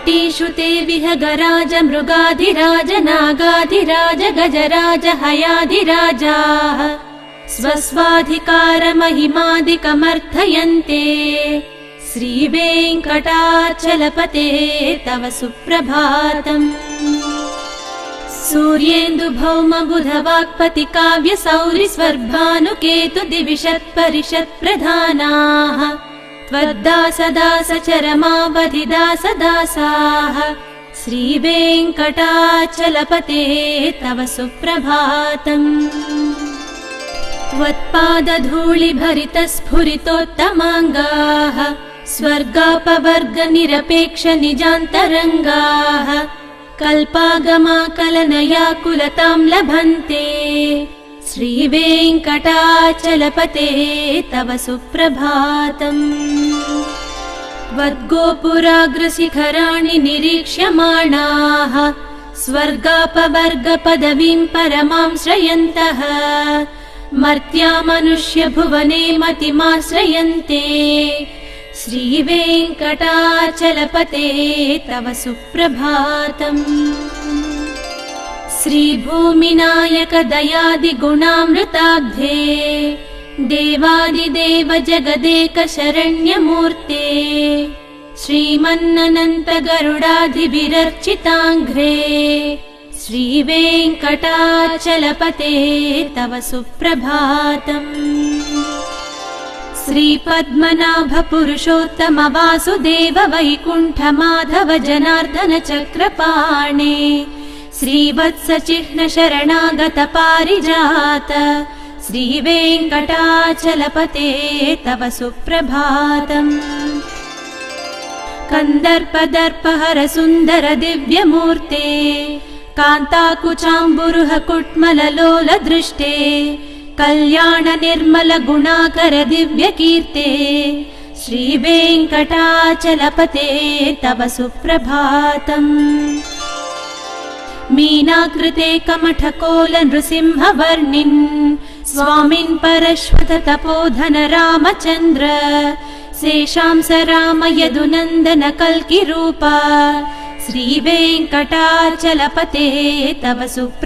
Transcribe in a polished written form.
टीषु ते विहगराज मृगाधिराज नागाधिराज गजराज हयाधिराजाः स्वस्वाधिकारमहिमादिकमर्थयन्ते श्रीवेङ्कटाचलपते तव सुप्रभातम्। सूर्येन्दुभौमबुधवाक्पति काव्यसौरिस्वर्भानुकेतु दिविषत्परिषत्प्रधानाः त्वद्दासदासचरमावधिदासदासाः श्रीवेङ्कटाचलपते तव सुप्रभातम्। त्वत्पादधूलिभरितस्फुरितोत्तमाङ्गाः स्वर्गापवर्गनिरपेक्षनिजान्तरङ्गाः कल्पागमाकलनयाकुलतां लभन्ते श्रीवेङ्कटाचलपते तव सुप्रभातम्। त्वद्गोपुराग्रशिखराणि निरीक्ष्यमाणाः स्वर्गापवर्गपदवीं परमां श्रयन्तः मर्त्या मनुष्यभुवने मतिमाश्रयन्ते श्रीवेङ्कटाचलपते तव सुप्रभातम्। श्रीभूमिनायक दयादिगुणामृताब्धे देवादिदेव जगदेक शरण्यमूर्ते श्रीमन्ननन्त गरुडाधिभिरर्चिताङ्घ्रे श्रीवेङ्कटाचलपते तव सुप्रभातम्। श्रीपद्मनाभ पुरुषोत्तम वासुदेव वैकुण्ठ माधव जनार्दन चक्रपाणे श्रीवत्स चिह्न शरणागत पारिजात श्रीवेङ्कटाचलपते तव सुप्रभातम्। कन्दर्पदर्पहर सुन्दर दिव्यमूर्ते कान्ताकुचाम्बुरुह कुट्मललोल दृष्टे कल्याण निर्मल गुणाकर दिव्यकीर्ते श्रीवेङ्कटाचलपते तव सुप्रभातम्। मीनाकृते कमठकोल नृसिंहवर्णिन् स्वामिन् परश्वत तपोधन रामचन्द्र शेषांस राम यदुनन्दन कल्किरूपा श्रीवेङ्कटाचलपते तव सुप्रभातम्।